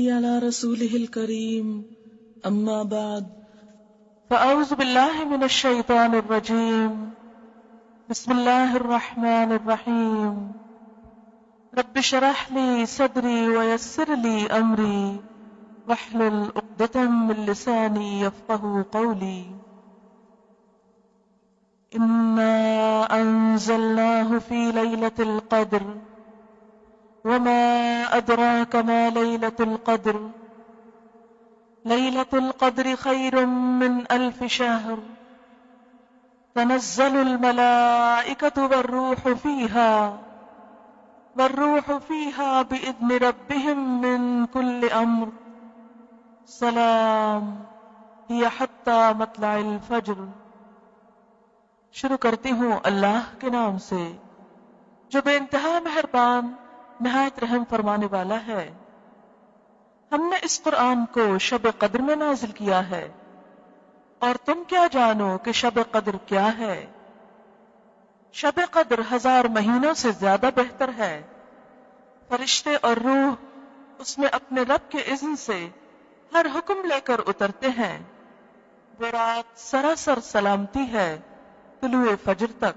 على رسوله الكريم أما بعد فأعوذ بالله من الشيطان الرجيم بسم الله الرحمن الرحيم رب اشرح لي صدري ويسر لي أمري واحلل عقدة من لساني يفقهوا قولي إنا أنزلناه في ليلة القدر وما أدراك ما ليلة القدر ليلة القدر خير من 1000 شهر تنزل الملائكة والروح فيها بإذن ربهم من كل أمر سلام هي حتى مطلع الفجر۔ شروع کرتی ہوں اللہ کے نام سے جو بے انتہا مہربان نہایت رحم فرمانے والا ہے۔ ہم نے اس قرآن کو شب قدر میں نازل کیا ہے، اور تم کیا جانو کہ شب قدر کیا ہے؟ شب قدر 1000 مہینوں سے زیادہ بہتر ہے۔ فرشتے اور روح اس میں اپنے رب کے اذن سے ہر حکم لے کر اترتے ہیں۔ وہ رات سراسر سلامتی ہے طلوع فجر تک۔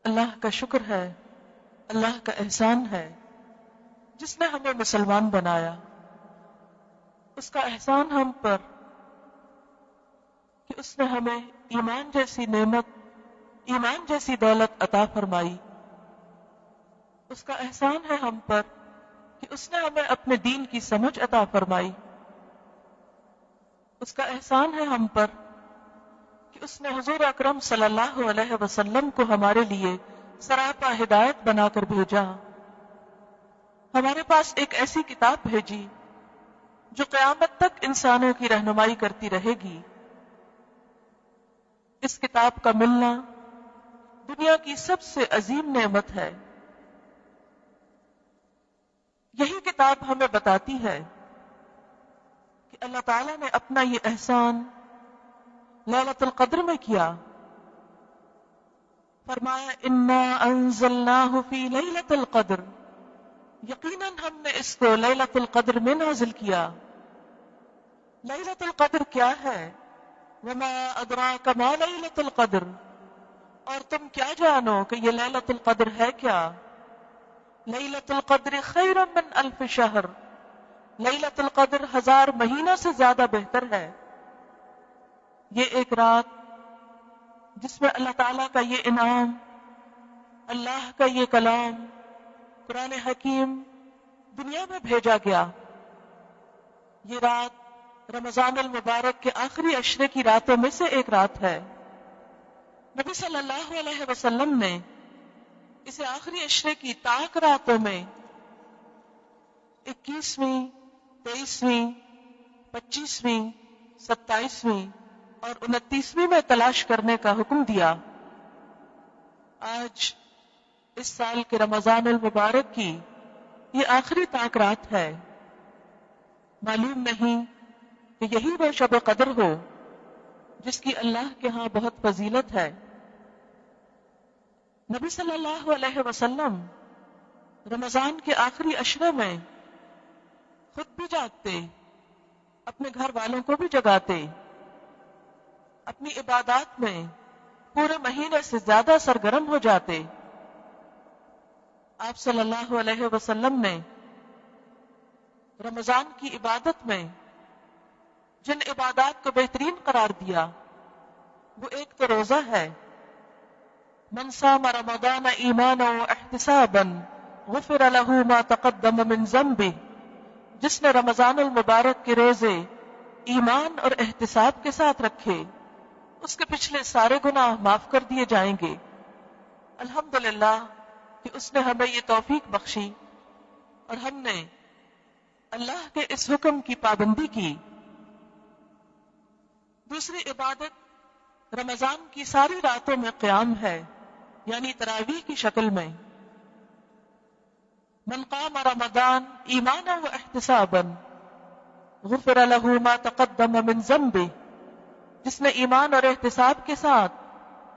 اللہ کا شکر ہے، اللہ کا احسان ہے جس نے ہمیں مسلمان بنایا۔ اس کا احسان ہم پر کہ اس نے ہمیں ایمان جیسی نعمت، ایمان جیسی دولت عطا فرمائی۔ اس کا احسان ہے ہم پر کہ اس نے ہمیں اپنے دین کی سمجھ عطا فرمائی۔ اس کا احسان ہے ہم پر کہ اس نے حضور اکرم صلی اللہ علیہ وسلم کو ہمارے لیے سراپا ہدایت بنا کر بھیجا۔ ہمارے پاس ایک ایسی کتاب بھیجی جو قیامت تک انسانوں کی رہنمائی کرتی رہے گی۔ اس کتاب کا ملنا دنیا کی سب سے عظیم نعمت ہے۔ یہی کتاب ہمیں بتاتی ہے کہ اللہ تعالیٰ نے اپنا یہ احسان لیلۃ القدر میں کیا۔ فرمایا انا انزلناہ فی لیلۃ القدر، یقیناً ہم نے اس کو لیلۃ القدر میں نازل کیا۔ لیلۃ القدر کیا ہے؟ وما ادراک ما لیلۃ القدر، اور تم کیا جانو کہ یہ لیلۃ القدر ہے کیا؟ لیلۃ القدر خیر من 1000 شہر، لیلۃ القدر 1000 مہینوں سے زیادہ بہتر ہے۔ یہ ایک رات جس میں اللہ تعالیٰ کا یہ انعام، اللہ کا یہ کلام قرآن حکیم دنیا میں بھیجا گیا۔ یہ رات رمضان المبارک کے آخری عشرے کی راتوں میں سے ایک رات ہے۔ نبی صلی اللہ علیہ وسلم نے اسے آخری عشرے کی طاق راتوں میں 21ویں، 23ویں، 25ویں، 27ویں اور 29ویں میں تلاش کرنے کا حکم دیا۔ آج اس سال کے رمضان المبارک کی یہ آخری طاق رات ہے۔ معلوم نہیں کہ یہی وہ شب قدر ہو جس کی اللہ کے ہاں بہت فضیلت ہے۔ نبی صلی اللہ علیہ وسلم رمضان کے آخری عشرے میں خود بھی جاگتے، اپنے گھر والوں کو بھی جگاتے، اپنی عبادات میں پورے مہینے سے زیادہ سرگرم ہو جاتے۔ آپ صلی اللہ علیہ وسلم نے رمضان کی عبادت میں جن عبادات کو بہترین قرار دیا وہ ایک تو روزہ ہے۔ من صام رمضان ایمانا واحتسابا غفر له ما تقدم من ذنبه، جس نے رمضان المبارک کے روزے ایمان اور احتساب کے ساتھ رکھے اس کے پچھلے سارے گناہ معاف کر دیے جائیں گے۔ الحمدللہ کہ اس نے ہمیں یہ توفیق بخشی اور ہم نے اللہ کے اس حکم کی پابندی کی۔ دوسری عبادت رمضان کی ساری راتوں میں قیام ہے، یعنی تراویح کی شکل میں۔ من قام رمضان ایمانا واحتسابا غفر له ما تقدم من ذنبه، جس نے ایمان اور احتساب کے ساتھ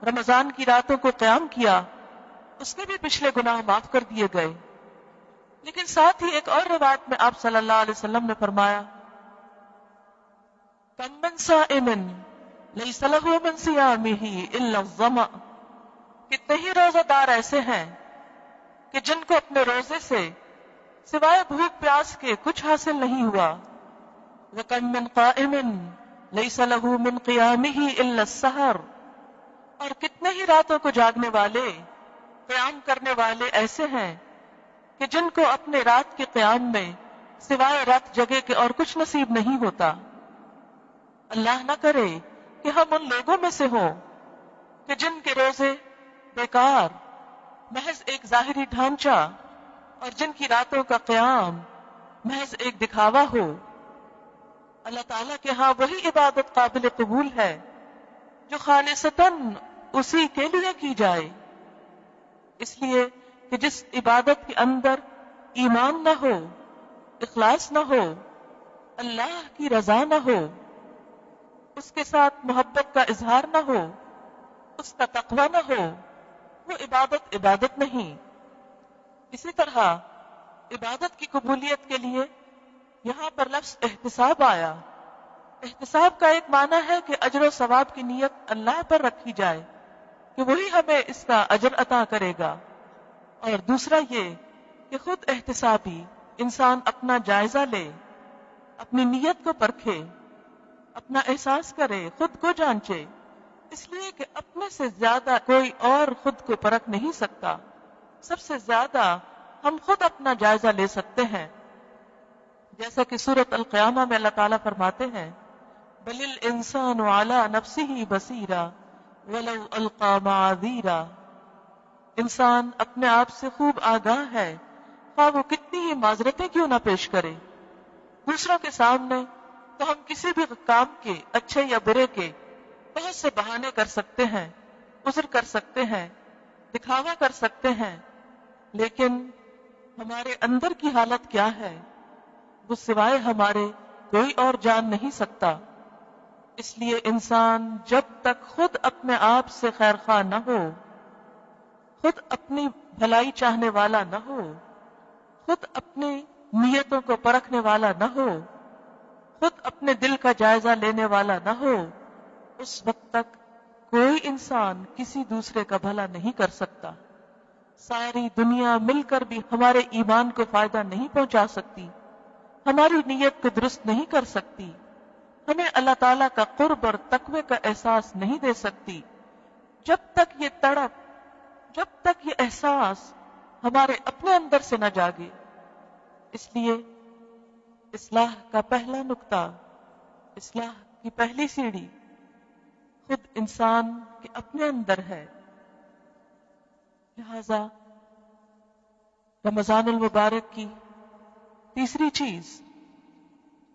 رمضان کی راتوں کو قیام کیا اس کے بھی پچھلے گناہ معاف کر دیے گئے۔ لیکن ساتھ ہی ایک اور روایت میں آپ صلی اللہ علیہ وسلم نے فرمایا کم من صائم لیس لہ من صیامہ الا الظمأ، کتنے ہی روزہ دار ایسے ہیں کہ جن کو اپنے روزے سے سوائے بھوک پیاس کے کچھ حاصل نہیں ہوا، وَكَم مِّن قَائِمٍ لَيْسَ لَهُ مِن قِيَامِهِ إِلَّا السَّحَرُ، اور کتنے ہی راتوں کو جاگنے والے، قیام کرنے والے ایسے ہیں کہ جن کو اپنے رات کے قیام میں سوائے رات جگے کے اور کچھ نصیب نہیں ہوتا۔ اللہ نہ کرے کہ ہم ان لوگوں میں سے ہوں کہ جن کے روزے بیکار، محض ایک ظاہری ڈھانچہ، اور جن کی راتوں کا قیام محض ایک دکھاوا ہو۔ اللہ تعالیٰ کے ہاں وہی عبادت قابل قبول ہے جو خالصتاً اسی کے لیے کی جائے، اس لیے کہ جس عبادت کے اندر ایمان نہ ہو، اخلاص نہ ہو، اللہ کی رضا نہ ہو، اس کے ساتھ محبت کا اظہار نہ ہو، اس کا تقوی نہ ہو، وہ عبادت نہیں۔ اسی طرح عبادت کی قبولیت کے لیے یہاں پر لفظ احتساب آیا۔ احتساب کا ایک معنی ہے کہ اجر و ثواب کی نیت اللہ پر رکھی جائے کہ وہی ہمیں اس کا اجر عطا کرے گا، اور دوسرا یہ کہ خود احتسابی انسان اپنا جائزہ لے، اپنی نیت کو پرکھے، اپنا احساس کرے، خود کو جانچے، اس لیے کہ اپنے سے زیادہ کوئی اور خود کو پرکھ نہیں سکتا۔ سب سے زیادہ ہم خود اپنا جائزہ لے سکتے ہیں، جیسا کہ سورۃ القیامہ میں اللہ تعالیٰ فرماتے ہیں بل الانسان علی نفسہ بصیرا ولو القی معاذیرا، انسان اپنے آپ سے خوب آگاہ ہے، خواہ وہ کتنی ہی معذرتیں کیوں نہ پیش کرے۔ دوسروں کے سامنے تو ہم کسی بھی کام کے، اچھے یا برے کے، بہت سے بہانے کر سکتے ہیں، عذر کر سکتے ہیں، دکھاوا کر سکتے ہیں، لیکن ہمارے اندر کی حالت کیا ہے وہ سوائے ہمارے کوئی اور جان نہیں سکتا۔ اس لیے انسان جب تک خود اپنے آپ سے خیر خواہ نہ ہو، خود اپنی بھلائی چاہنے والا نہ ہو، خود اپنی نیتوں کو پرکھنے والا نہ ہو، خود اپنے دل کا جائزہ لینے والا نہ ہو، اس وقت تک کوئی انسان کسی دوسرے کا بھلا نہیں کر سکتا۔ ساری دنیا مل کر بھی ہمارے ایمان کو فائدہ نہیں پہنچا سکتی، ہماری نیت کو درست نہیں کر سکتی، ہمیں اللہ تعالیٰ کا قرب اور تقوی کا احساس نہیں دے سکتی، جب تک یہ تڑپ، جب تک یہ احساس ہمارے اپنے اندر سے نہ جاگے۔ اس لیے اصلاح کا پہلا نقطہ، اصلاح کی پہلی سیڑھی خود انسان کے اپنے اندر ہے۔ لہذا رمضان المبارک کی تیسری چیز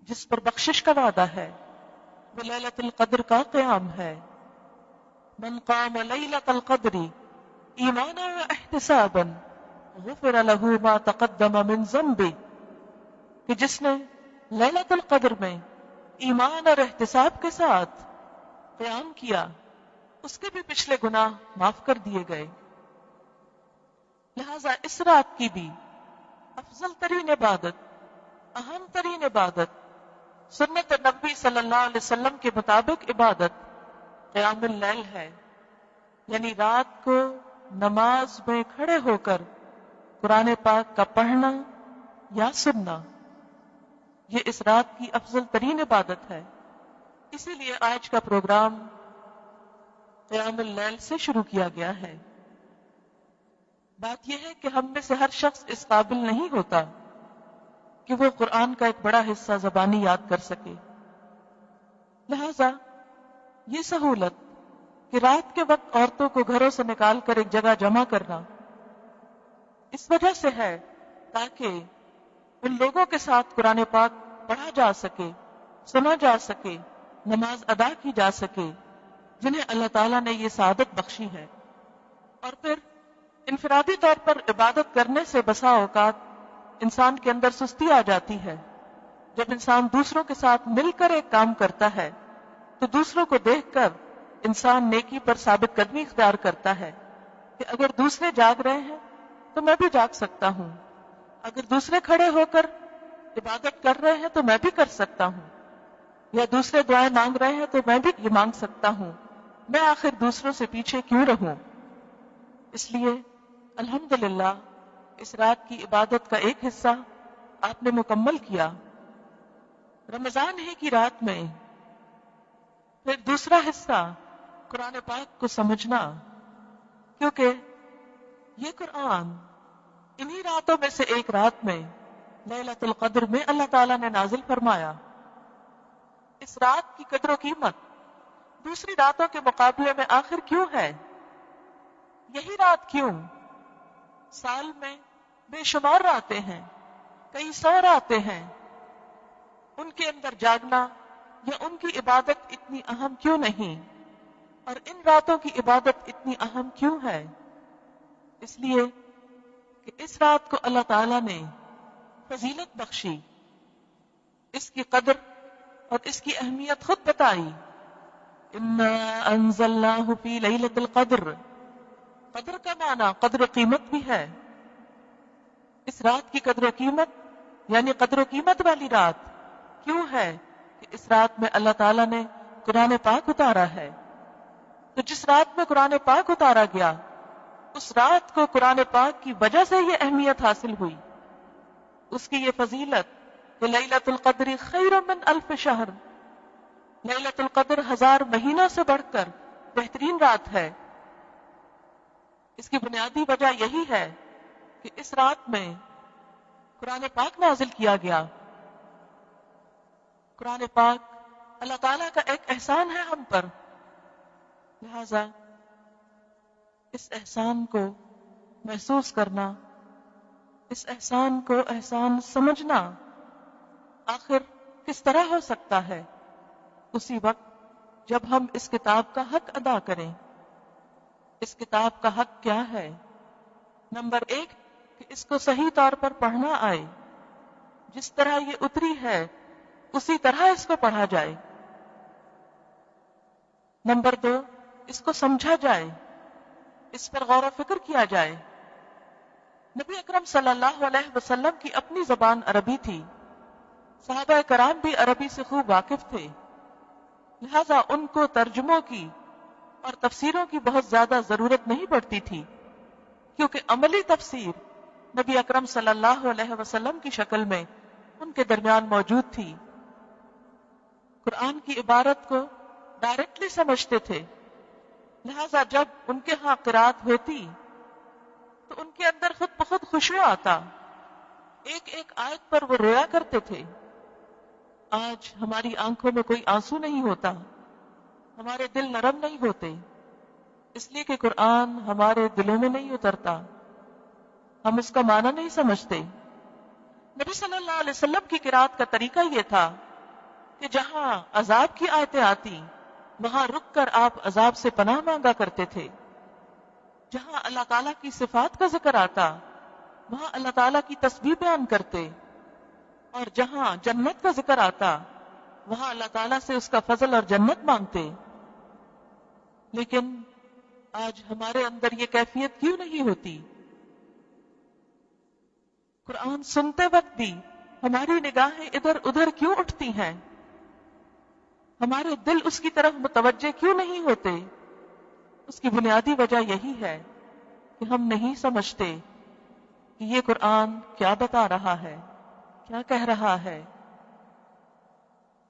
جس پر بخشش کا وعدہ ہے وہ لیلۃ القدر کا قیام ہے۔ من قام لیلۃ القدر ایمانا واحتسابا غفر له ما تقدم من ذنبه، کہ جس نے لیلۃ القدر میں ایمان اور احتساب کے ساتھ قیام کیا، اس کے بھی پچھلے گناہ معاف کر دیے گئے۔ لہذا اس رات کی بھی افضل ترین عبادت، اہم ترین عبادت، سنت نبی صلی اللہ علیہ وسلم کے مطابق عبادت قیام اللیل ہے، یعنی رات کو نماز میں کھڑے ہو کر قرآن پاک کا پڑھنا یا سننا، یہ اس رات کی افضل ترین عبادت ہے۔ اسی لیے آج کا پروگرام قیام اللیل سے شروع کیا گیا ہے۔ بات یہ ہے کہ ہم میں سے ہر شخص اس قابل نہیں ہوتا کہ وہ قرآن کا ایک بڑا حصہ زبانی یاد کر سکے، لہذا یہ سہولت کہ رات کے وقت عورتوں کو گھروں سے نکال کر ایک جگہ جمع کرنا اس وجہ سے ہے تاکہ ان لوگوں کے ساتھ قرآن پاک پڑھا جا سکے، سنا جا سکے، نماز ادا کی جا سکے، جنہیں اللہ تعالیٰ نے یہ سعادت بخشی ہے۔ اور پھر انفرادی طور پر عبادت کرنے سے بسا اوقات انسان کے اندر سستی آ جاتی ہے۔ جب انسان دوسروں کے ساتھ مل کر ایک کام کرتا ہے تو دوسروں کو دیکھ کر انسان نیکی پر ثابت قدمی اختیار کرتا ہے کہ اگر دوسرے جاگ رہے ہیں تو میں بھی جاگ سکتا ہوں، اگر دوسرے کھڑے ہو کر عبادت کر رہے ہیں تو میں بھی کر سکتا ہوں، یا دوسرے دعائیں مانگ رہے ہیں تو میں بھی یہ مانگ سکتا ہوں، میں آخر دوسروں سے پیچھے کیوں رہوں؟ اس لیے الحمدللہ اس رات کی عبادت کا ایک حصہ آپ نے مکمل کیا رمضان ہی کی رات میں، پھر دوسرا حصہ قرآن پاک کو سمجھنا، کیونکہ یہ قرآن انہی راتوں میں سے ایک رات میں لیلۃ القدر میں اللہ تعالیٰ نے نازل فرمایا۔ اس رات کی قدر و قیمت دوسری راتوں کے مقابلے میں آخر کیوں ہے؟ یہی رات کیوں؟ سال میں بے شمار راتیں ہیں، کئی سو راتیں ہیں، ان کے اندر جاگنا یا ان کی عبادت اتنی اہم کیوں نہیں؟ اور ان راتوں کی عبادت اتنی اہم کیوں ہے؟ اس لیے کہ اس رات کو اللہ تعالیٰ نے فضیلت بخشی، اس کی قدر اور اس کی اہمیت خود بتائی۔ انا انزلناہ فی لیلۃ القدر، قدر کا معنی قدر و قیمت بھی ہے۔ اس رات کی قدر و قیمت یعنی قدر و قیمت والی رات کیوں ہے کہ اس رات میں اللہ تعالیٰ نے قرآن پاک اتارا ہے۔ تو جس رات میں قرآن پاک اتارا گیا اس رات کو قرآن پاک کی وجہ سے یہ اہمیت حاصل ہوئی، اس کی یہ فضیلت کہ لیلۃ القدر خیر من الف شہر، لیلۃ القدر 1000 مہینوں سے بڑھ کر بہترین رات ہے۔ اس کی بنیادی وجہ یہی ہے کہ اس رات میں قرآن پاک نازل کیا گیا۔ قرآن پاک اللہ تعالیٰ کا ایک احسان ہے ہم پر، لہذا اس احسان کو محسوس کرنا، اس احسان کو احسان سمجھنا آخر کس طرح ہو سکتا ہے؟ اسی وقت جب ہم اس کتاب کا حق ادا کریں۔ اس کتاب کا حق کیا ہے؟ نمبر 1 کہ اس کو صحیح طور پر پڑھنا آئے، جس طرح یہ اتری ہے اسی طرح اس کو پڑھا جائے۔ نمبر 2 اس کو سمجھا جائے، اس پر غور و فکر کیا جائے۔ نبی اکرم صلی اللہ علیہ وسلم کی اپنی زبان عربی تھی، صحابہ کرام بھی عربی سے خوب واقف تھے، لہذا ان کو ترجموں کی اور تفسیروں کی بہت زیادہ ضرورت نہیں پڑتی تھی، کیونکہ عملی تفسیر نبی اکرم صلی اللہ علیہ وسلم کی شکل میں ان کے درمیان موجود تھی۔ قرآن کی عبارت کو ڈائریکٹلی سمجھتے تھے، لہذا جب ان کے ہاں قرات ہوتی تو ان کے اندر خود بخود خشوع آتا، ایک ایک آیت پر وہ رویا کرتے تھے۔ آج ہماری آنکھوں میں کوئی آنسو نہیں ہوتا، ہمارے دل نرم نہیں ہوتے، اس لیے کہ قرآن ہمارے دلوں میں نہیں اترتا، ہم اس کا معنی نہیں سمجھتے۔ نبی صلی اللہ علیہ وسلم کی قرات کا طریقہ یہ تھا کہ جہاں عذاب کی آیتیں آتی وہاں رک کر آپ عذاب سے پناہ مانگا کرتے تھے، جہاں اللہ تعالیٰ کی صفات کا ذکر آتا وہاں اللہ تعالیٰ کی تسبیح بیان کرتے، اور جہاں جنت کا ذکر آتا وہاں اللہ تعالیٰ سے اس کا فضل اور جنت مانگتے۔ لیکن آج ہمارے اندر یہ کیفیت کیوں نہیں ہوتی؟ قرآن سنتے وقت بھی ہماری نگاہیں ادھر ادھر کیوں اٹھتی ہیں؟ ہمارے دل اس کی طرف متوجہ کیوں نہیں ہوتے؟ اس کی بنیادی وجہ یہی ہے کہ ہم نہیں سمجھتے کہ یہ قرآن کیا بتا رہا ہے، کیا کہہ رہا ہے،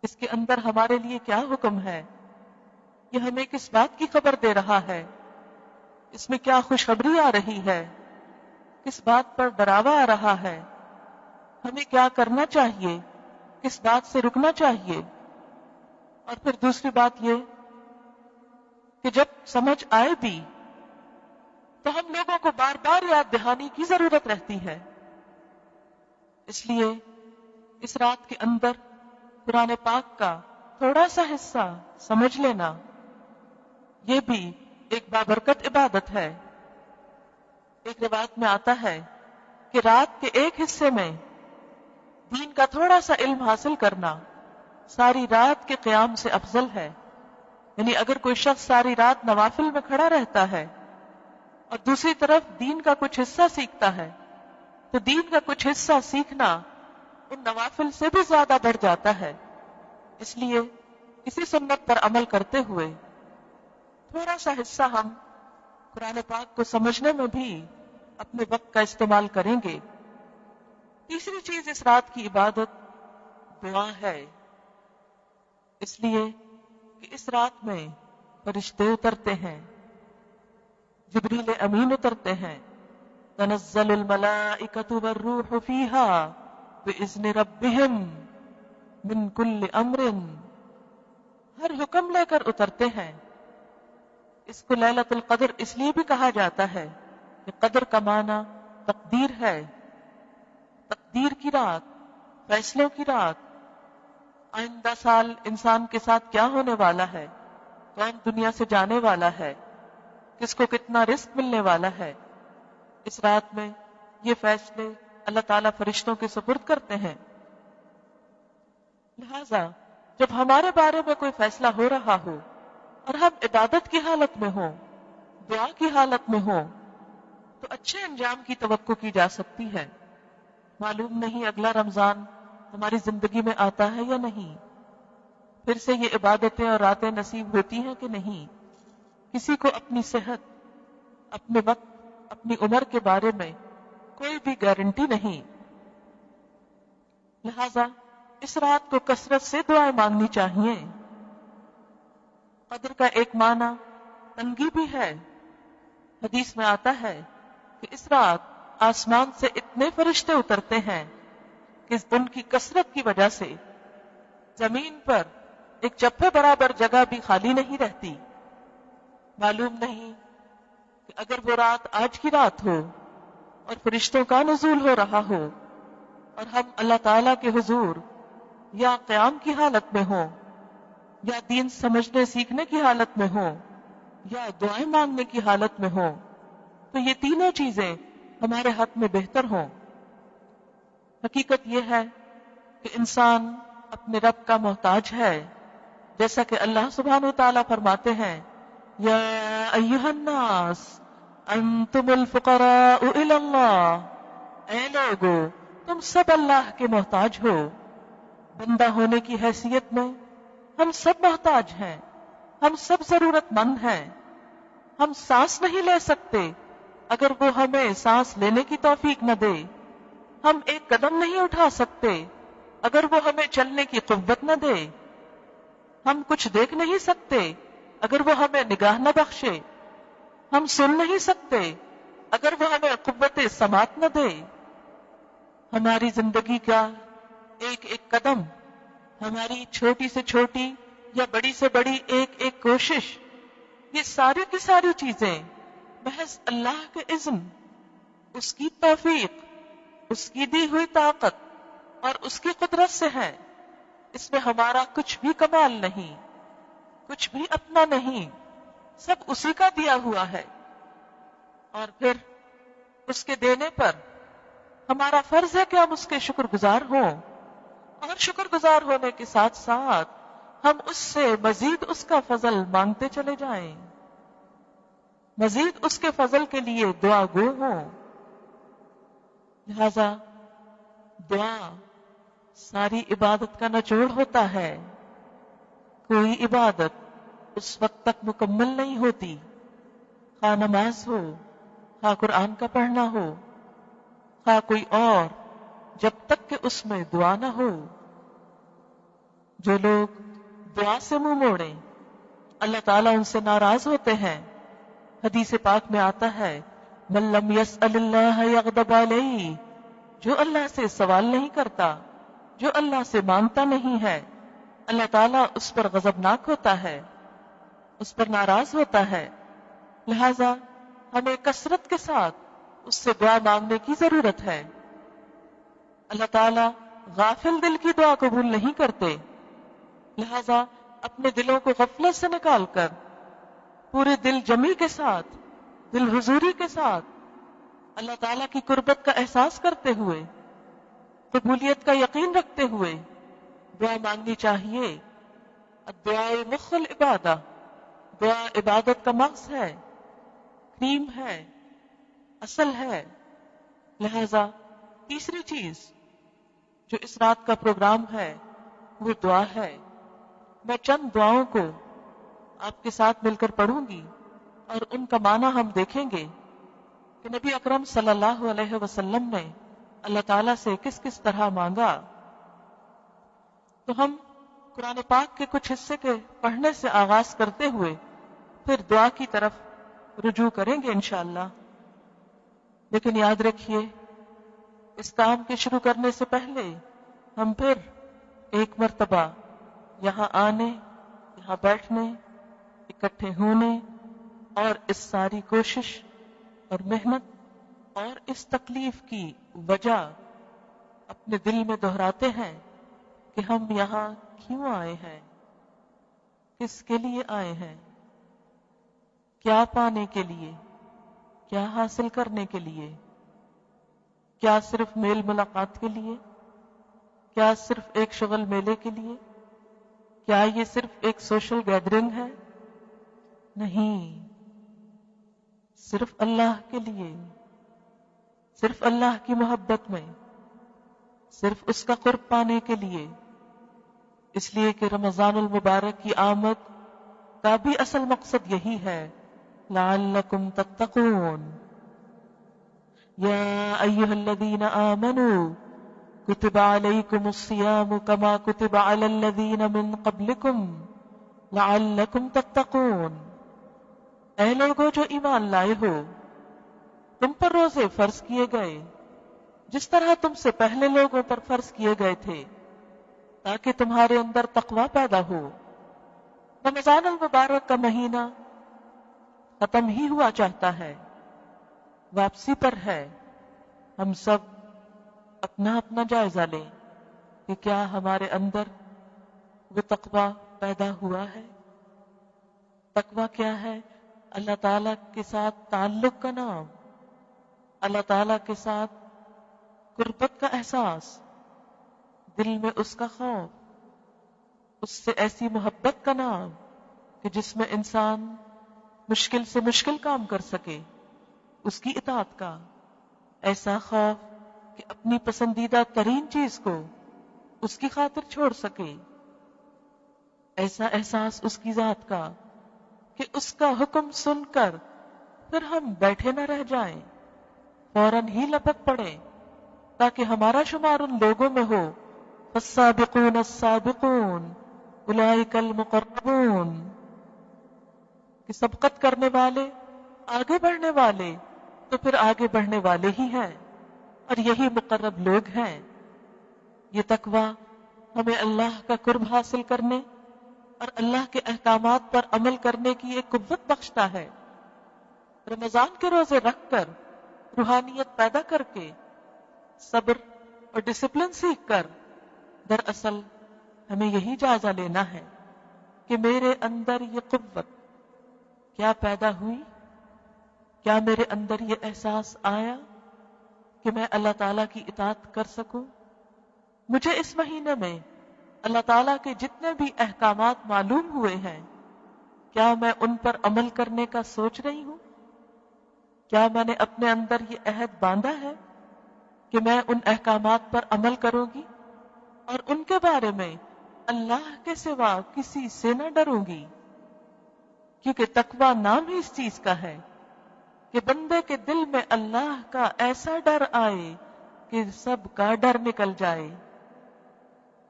اس کے اندر ہمارے لیے کیا حکم ہے، یہ ہمیں کس بات کی خبر دے رہا ہے، اس میں کیا خوشخبری آ رہی ہے، کس بات پر ڈراوا آ رہا ہے، ہمیں کیا کرنا چاہیے، کس بات سے رکنا چاہیے۔ اور پھر دوسری بات یہ کہ جب سمجھ آئے بھی تو ہم لوگوں کو بار بار یاد دہانی کی ضرورت رہتی ہے۔ اس لیے اس رات کے اندر قرآن پاک کا تھوڑا سا حصہ سمجھ لینا یہ بھی ایک بابرکت عبادت ہے۔ ایک روایت میں آتا ہے کہ رات کے ایک حصے میں دین کا تھوڑا سا علم حاصل کرنا ساری رات کے قیام سے افضل ہے۔ یعنی اگر کوئی شخص ساری رات نوافل میں کھڑا رہتا ہے اور دوسری طرف دین کا کچھ حصہ سیکھتا ہے تو تو دین کا کچھ حصہ سیکھنا ان نوافل سے بھی زیادہ بڑھ جاتا ہے. اس لیے اسی سنت پر عمل کرتے ہوئے تھوڑا سا حصہ ہم قرآن پاک کو سمجھنے میں بھی اپنے وقت کا استعمال کریں گے. تیسری چیز اس رات کی عبادت دعا ہے، اس لیے کہ اس رات میں فرشتے اترتے ہیں، جبریل امین اترتے ہیں. تنزل الملائکۃ والروح فیہا بإذن ربہم من کل امر، ہر حکم لے کر اترتے ہیں. اس کو لیلۃ القدر اس لیے بھی کہا جاتا ہے کہ قدر کا معنی تقدیر ہے، تقدیر کی رات، فیصلوں کی رات. آئندہ سال انسان کے ساتھ کیا ہونے والا ہے، کون دنیا سے جانے والا ہے، کس کو کتنا رزق ملنے والا ہے، اس رات میں یہ فیصلے اللہ تعالیٰ فرشتوں کے سپرد کرتے ہیں. لہذا جب ہمارے بارے میں کوئی فیصلہ ہو رہا ہو اور ہم عبادت کی حالت میں ہوں، دعا کی حالت میں ہوں، تو اچھے انجام کی توقع کی جا سکتی ہے. معلوم نہیں اگلا رمضان ہماری زندگی میں آتا ہے یا نہیں، پھر سے یہ عبادتیں اور راتیں نصیب ہوتی ہیں کہ نہیں. کسی کو اپنی صحت، اپنے وقت، اپنی عمر کے بارے میں کوئی بھی گارنٹی نہیں. لہذا اس رات کو کثرت سے دعائیں مانگنی چاہیے. قدر کا ایک معنی تنگی بھی ہے. حدیث میں آتا ہے کہ اس رات آسمان سے اتنے فرشتے اترتے ہیں کہ ان کی کثرت کی وجہ سے زمین پر ایک چپے برابر جگہ بھی خالی نہیں رہتی. معلوم نہیں کہ اگر وہ رات آج کی رات ہو اور فرشتوں کا نزول ہو رہا ہو اور ہم اللہ تعالی کے حضور یا قیام کی حالت میں ہوں، یا دین سمجھنے سیکھنے کی حالت میں ہوں، یا دعائیں مانگنے کی حالت میں ہوں، تو یہ تینوں چیزیں ہمارے حق میں بہتر ہوں. حقیقت یہ ہے کہ انسان اپنے رب کا محتاج ہے، جیسا کہ اللہ سبحانہ وتعالیٰ فرماتے ہیں یا ایھا الناس انتم الفقراء الی اللہ، اے لوگو تم سب اللہ کے محتاج ہو. بندہ ہونے کی حیثیت میں ہم سب محتاج ہیں، ہم سب ضرورت مند ہیں. ہم سانس نہیں لے سکتے اگر وہ ہمیں سانس لینے کی توفیق نہ دے. ہم ایک قدم نہیں اٹھا سکتے اگر وہ ہمیں چلنے کی قوت نہ دے. ہم کچھ دیکھ نہیں سکتے اگر وہ ہمیں نگاہ نہ بخشے. ہم سن نہیں سکتے اگر وہ ہمیں قوت سماعت نہ دے. ہماری زندگی کا ایک ایک قدم، ہماری چھوٹی سے چھوٹی یا بڑی سے بڑی ایک ایک کوشش، یہ ساری کی ساری چیزیں محض اللہ کے اذن، اس کی توفیق، اس کی دی ہوئی طاقت اور اس کی قدرت سے ہے. اس میں ہمارا کچھ بھی کمال نہیں، کچھ بھی اپنا نہیں، سب اسی کا دیا ہوا ہے. اور پھر اس کے دینے پر ہمارا فرض ہے کہ ہم اس کے شکر گزار ہوں، اور شکر گزار ہونے کے ساتھ ساتھ ہم اس سے مزید اس کا فضل مانگتے چلے جائیں، مزید اس کے فضل کے لیے دعا گو ہوں. لہذا دعا ساری عبادت کا نچوڑ ہوتا ہے. کوئی عبادت اس وقت تک مکمل نہیں ہوتی، خواہ نماز ہو، خواہ قرآن کا پڑھنا ہو، خواہ کوئی اور، جب تک کہ اس میں دعا نہ ہو. جو لوگ دعا سے منہ موڑیں اللہ تعالیٰ ان سے ناراض ہوتے ہیں. حدیث پاک میں آتا ہے من لم یسأل اللہ یغضب علیہ، جو اللہ سے سوال نہیں کرتا، جو اللہ سے مانگتا نہیں ہے، اللہ تعالیٰ اس پر غضبناک ہوتا ہے، اس پر ناراض ہوتا ہے. لہذا ہمیں کثرت کے ساتھ اس سے دعا مانگنے کی ضرورت ہے. اللہ تعالیٰ غافل دل کی دعا قبول نہیں کرتے. لہذا اپنے دلوں کو غفلت سے نکال کر پورے دل جمی کے ساتھ، دل حضوری کے ساتھ اللہ تعالیٰ کی قربت کا احساس کرتے ہوئے، قبولیت کا یقین رکھتے ہوئے دعا مانگنی چاہیے. الدعاء مخ العبادہ، دعا عبادت کا مغز ہے، کریم ہے، اصل ہے. لہذا تیسری چیز جو اس رات کا پروگرام ہے وہ دعا ہے. میں چند دعاؤں کو آپ کے ساتھ مل کر پڑھوں گی اور ان کا معنی ہم دیکھیں گے کہ نبی اکرم صلی اللہ علیہ وسلم نے اللہ تعالیٰ سے کس کس طرح مانگا. تو ہم قرآن پاک کے کچھ حصے کے پڑھنے سے آغاز کرتے ہوئے پھر دعا کی طرف رجوع کریں گے انشاءاللہ. لیکن یاد رکھیے اس کام کے شروع کرنے سے پہلے ہم پھر ایک مرتبہ یہاں آنے، یہاں بیٹھنے، اکٹھے ہونے اور اس ساری کوشش اور محنت اور اس تکلیف کی وجہ اپنے دل میں دہراتے ہیں کہ ہم یہاں کیوں آئے ہیں، کس کے لیے آئے ہیں، کیا پانے کے لیے، کیا حاصل کرنے کے لیے. کیا صرف میل ملاقات کے لیے؟ کیا صرف ایک شغل میلے کے لیے؟ کیا یہ صرف ایک سوشل گیدرنگ ہے؟ نہیں، صرف اللہ کے لیے، صرف اللہ کی محبت میں، صرف اس کا قرب پانے کے لیے. اس لیے کہ رمضان المبارک کی آمد کا بھی اصل مقصد یہی ہے، لعلکم تتقون. یا ایھا الذین آمنوا کتب علیکم الصیام کما کتب علی الذین من قبلکم لعلکم تتقون. اے لوگوں جو ایمان لائے ہو، تم پر روزے فرض کیے گئے جس طرح تم سے پہلے لوگوں پر فرض کیے گئے تھے تاکہ تمہارے اندر تقوی پیدا ہو. رمضان المبارک کا مہینہ ختم ہی ہوا چاہتا ہے، واپسی پر ہے. ہم سب اپنا اپنا جائزہ لیں کہ کیا ہمارے اندر وہ تقوی پیدا ہوا ہے. تقوی کیا ہے؟ اللہ تعالیٰ کے ساتھ تعلق کا نام، اللہ تعالیٰ کے ساتھ قربت کا احساس، دل میں اس کا خوف، اس سے ایسی محبت کا نام کہ جس میں انسان مشکل سے مشکل کام کر سکے، اس کی اطاعت کا ایسا خوف کہ اپنی پسندیدہ ترین چیز کو اس کی خاطر چھوڑ سکے، ایسا احساس اس کی ذات کا کہ اس کا حکم سن کر پھر ہم بیٹھے نہ رہ جائیں، فوراً ہی لپک پڑیں تاکہ ہمارا شمار ان لوگوں میں ہو. فالسابقون السابقون اولئک المقربون، کہ سبقت کرنے والے، آگے بڑھنے والے تو پھر آگے بڑھنے والے ہی ہیں اور یہی مقرب لوگ ہیں. یہ تقوی ہمیں اللہ کا قرب حاصل کرنے اور اللہ کے احکامات پر عمل کرنے کی ایک قوت بخشتا ہے. رمضان کے روزے رکھ کر، روحانیت پیدا کر کے، صبر اور ڈسپلن سیکھ کر، دراصل ہمیں یہی جائزہ لینا ہے کہ میرے اندر یہ قوت کیا پیدا ہوئی، کیا میرے اندر یہ احساس آیا کہ میں اللہ تعالیٰ کی اطاعت کر سکوں. مجھے اس مہینے میں اللہ تعالیٰ کے جتنے بھی احکامات معلوم ہوئے ہیں، کیا میں ان پر عمل کرنے کا سوچ رہی ہوں؟ کیا میں نے اپنے اندر یہ عہد باندھا ہے کہ میں ان احکامات پر عمل کروں گی اور ان کے بارے میں اللہ کے سوا کسی سے نہ ڈروں گی؟ کیونکہ تقوی نام ہی اس چیز کا ہے کہ بندے کے دل میں اللہ کا ایسا ڈر آئے کہ سب کا ڈر نکل جائے.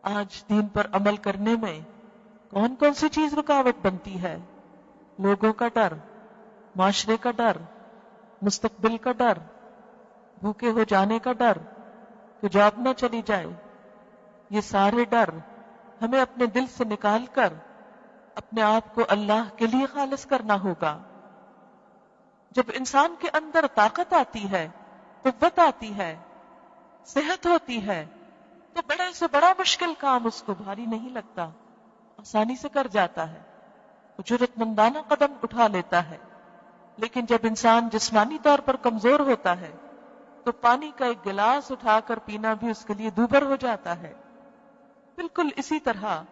آج دین پر عمل کرنے میں کون کون سی چیز رکاوٹ بنتی ہے؟ لوگوں کا ڈر، معاشرے کا ڈر، مستقبل کا ڈر، بھوکے ہو جانے کا ڈر کہ جاب نہ چلی جائے. یہ سارے ڈر ہمیں اپنے دل سے نکال کر اپنے آپ کو اللہ کے لیے خالص کرنا ہوگا. جب انسان کے اندر طاقت آتی ہے، قوت آتی ہے، صحت ہوتی ہے، تو بڑے سے بڑا مشکل کام اس کو بھاری نہیں لگتا، آسانی سے کر جاتا ہے، جرأت مندانہ قدم اٹھا لیتا ہے. لیکن جب انسان جسمانی طور پر کمزور ہوتا ہے تو پانی کا ایک گلاس اٹھا کر پینا بھی اس کے لیے دوبھر ہو جاتا ہے. بالکل اسی طرح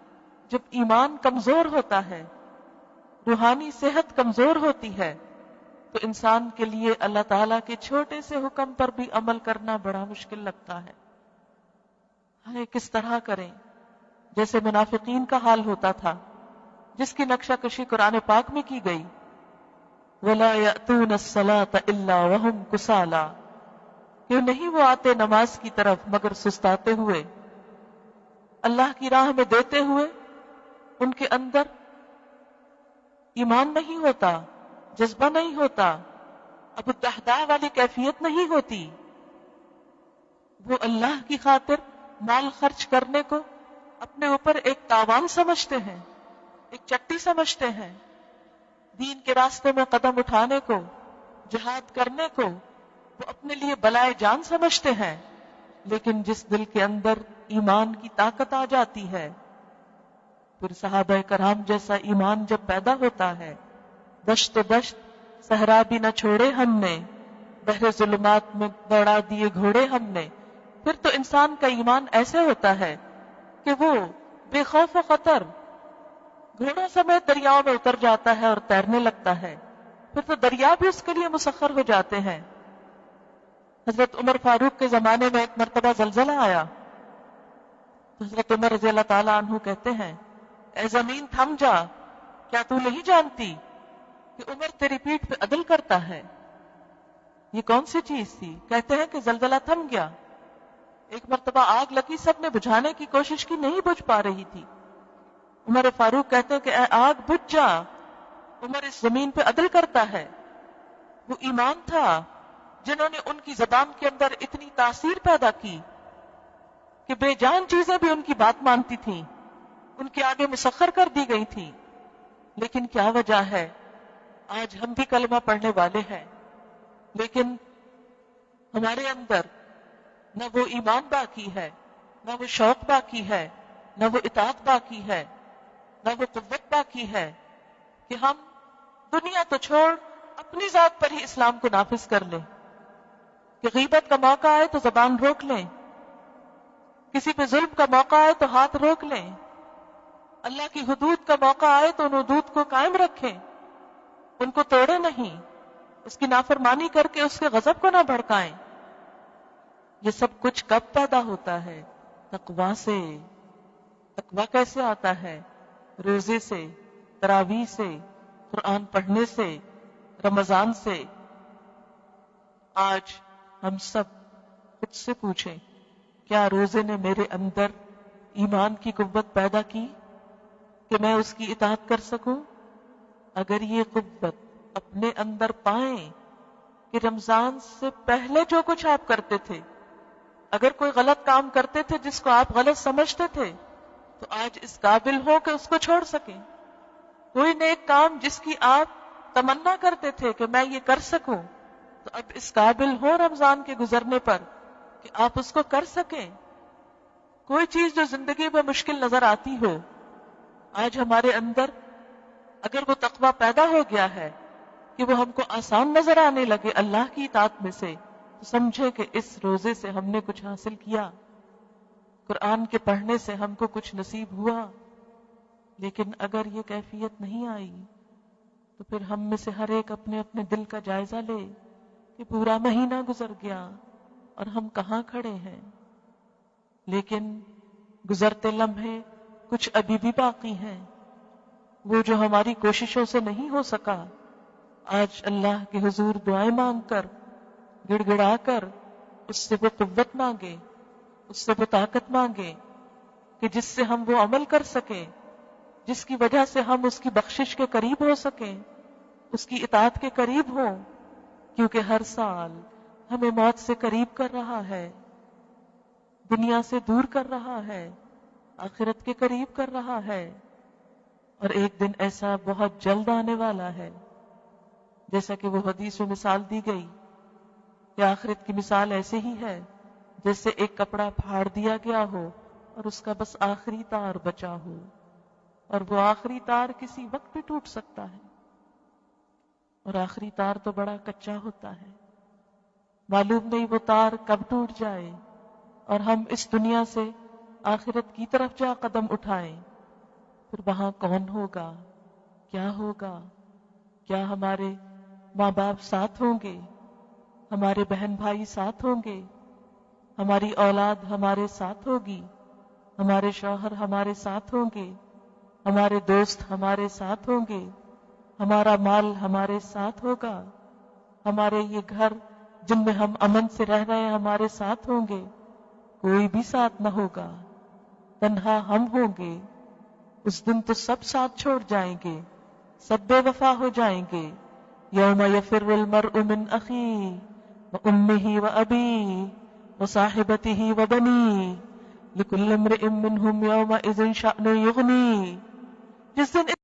جب ایمان کمزور ہوتا ہے، روحانی صحت کمزور ہوتی ہے، تو انسان کے لیے اللہ تعالیٰ کے چھوٹے سے حکم پر بھی عمل کرنا بڑا مشکل لگتا ہے. ہائے کس طرح کریں؟ جیسے منافقین کا حال ہوتا تھا جس کی نقشہ کشی قرآن پاک میں کی گئی. وَلَا يَأْتُونَ الصَّلَاةَ إِلَّا وَهُمْ كُسَالَىٰ، کیوں نہیں وہ آتے نماز کی طرف مگر سستاتے ہوئے. اللہ کی راہ میں دیتے ہوئے ان کے اندر ایمان نہیں ہوتا، جذبہ نہیں ہوتا، ابو الدحداء والی کیفیت نہیں ہوتی. وہ اللہ کی خاطر مال خرچ کرنے کو اپنے اوپر ایک تاوان سمجھتے ہیں، ایک چٹی سمجھتے ہیں. دین کے راستے میں قدم اٹھانے کو، جہاد کرنے کو وہ اپنے لیے بلائے جان سمجھتے ہیں. لیکن جس دل کے اندر ایمان کی طاقت آ جاتی ہے، پھر صحابہ کرام جیسا ایمان جب پیدا ہوتا ہے، دشت صحرا بھی نہ چھوڑے ہم نے، بحر ظلمات میں دوڑا دیے گھوڑے ہم نے. پھر تو انسان کا ایمان ایسے ہوتا ہے کہ وہ بے خوف و خطر گھوڑوں سمیت دریاؤں میں اتر جاتا ہے اور تیرنے لگتا ہے. پھر تو دریا بھی اس کے لیے مسخر ہو جاتے ہیں. حضرت عمر فاروق کے زمانے میں ایک مرتبہ زلزلہ آیا تو حضرت عمر رضی اللہ تعالیٰ عنہ کہتے ہیں، اے زمین تھم جا، کیا تو نہیں جانتی کہ عمر تیری پیٹھ پہ عدل کرتا ہے؟ یہ کون سی چیز تھی؟ کہتے ہیں کہ زلزلہ تھم گیا. ایک مرتبہ آگ لگی، سب نے بجھانے کی کوشش کی، نہیں بجھ پا رہی تھی. عمر فاروق کہتے ہیں کہ اے آگ بجھ جا، عمر اس زمین پہ عدل کرتا ہے. وہ ایمان تھا جنہوں نے ان کی زبان کے اندر اتنی تاثیر پیدا کی کہ بے جان چیزیں بھی ان کی بات مانتی تھیں، ان کے آگے مسخر کر دی گئی تھی. لیکن کیا وجہ ہے؟ آج ہم بھی کلمہ پڑھنے والے ہیں لیکن ہمارے اندر نہ وہ ایمان باقی ہے، نہ وہ شوق باقی ہے، نہ وہ اطاعت باقی ہے، نہ وہ قوت باقی ہے کہ ہم دنیا تو چھوڑ اپنی ذات پر ہی اسلام کو نافذ کر لیں. کہ غیبت کا موقع آئے تو زبان روک لیں، کسی پہ ظلم کا موقع آئے تو ہاتھ روک لیں، اللہ کی حدود کا موقع آئے تو ان حدود کو قائم رکھیں، ان کو توڑے نہیں، اس کی نافرمانی کر کے اس کے غضب کو نہ بھڑکائیں. یہ سب کچھ کب پیدا ہوتا ہے؟ تقویٰ سے. تقویٰ کیسے آتا ہے؟ روزے سے، تراویح سے، قرآن پڑھنے سے، رمضان سے. آج ہم سب خود سے پوچھیں، کیا روزے نے میرے اندر ایمان کی قوت پیدا کی کہ میں اس کی اطاعت کر سکوں؟ اگر یہ قوت اپنے اندر پائیں کہ رمضان سے پہلے جو کچھ آپ کرتے تھے، اگر کوئی غلط کام کرتے تھے جس کو آپ غلط سمجھتے تھے، تو آج اس قابل ہو کہ اس کو چھوڑ سکیں. کوئی نیک کام جس کی آپ تمنا کرتے تھے کہ میں یہ کر سکوں، تو اب اس قابل ہو رمضان کے گزرنے پر کہ آپ اس کو کر سکیں. کوئی چیز جو زندگی میں مشکل نظر آتی ہو، آج ہمارے اندر اگر وہ تقویٰ پیدا ہو گیا ہے کہ وہ ہم کو آسان نظر آنے لگے اللہ کی اطاعت میں سے، تو سمجھے کہ اس روزے سے ہم نے کچھ حاصل کیا، قرآن کے پڑھنے سے ہم کو کچھ نصیب ہوا. لیکن اگر یہ کیفیت نہیں آئی تو پھر ہم میں سے ہر ایک اپنے اپنے دل کا جائزہ لے کہ پورا مہینہ گزر گیا اور ہم کہاں کھڑے ہیں. لیکن گزرتے لمحے کچھ ابھی بھی باقی ہیں، وہ جو ہماری کوششوں سے نہیں ہو سکا. آج اللہ کے حضور دعائیں مانگ کر، گڑ گڑا کر اس سے وہ قوت مانگے، اس سے وہ طاقت مانگے کہ جس سے ہم وہ عمل کر سکیں جس کی وجہ سے ہم اس کی بخشش کے قریب ہو سکیں، اس کی اطاعت کے قریب ہوں. کیونکہ ہر سال ہمیں موت سے قریب کر رہا ہے، دنیا سے دور کر رہا ہے، آخرت کے قریب کر رہا ہے. اور ایک دن ایسا بہت جلد آنے والا ہے، جیسا کہ وہ حدیث میں مثال دی گئی کہ آخرت کی مثال ایسے ہی ہے جیسے ایک کپڑا پھاڑ دیا گیا ہو اور اس کا بس آخری تار بچا ہو، اور وہ آخری تار کسی وقت بھی ٹوٹ سکتا ہے. اور آخری تار تو بڑا کچا ہوتا ہے، معلوم نہیں وہ تار کب ٹوٹ جائے اور ہم اس دنیا سے آخرت کی طرف جا قدم اٹھائیں. پھر وہاں کون ہوگا، کیا ہوگا، کیا ہمارے ماں باپ ساتھ ہوں گے، ہمارے بہن بھائی ساتھ ہوں گے، ہماری اولاد ہمارے ساتھ ہوگی، ہمارے شوہر ہمارے ساتھ ہوں گے، ہمارے دوست ہمارے ساتھ ہوں گے، ہمارا مال ہمارے ساتھ ہوگا، ہمارے یہ گھر جن میں ہم امن سے رہ رہے ہیں ہمارے ساتھ ہوں گے، کوئی بھی ساتھ نہ ہوگا، تنہا ہم ہوں گے۔ اس دن تو سب ساتھ چھوڑ جائیں گے، سب بے وفا ہو جائیں گے۔ یوم یفر المرء من اخیہ وامہ وابیہ وصاحبتہ وبنیہ لکل امرئ منہم یومئذ شأن یغنیہ۔ جس دن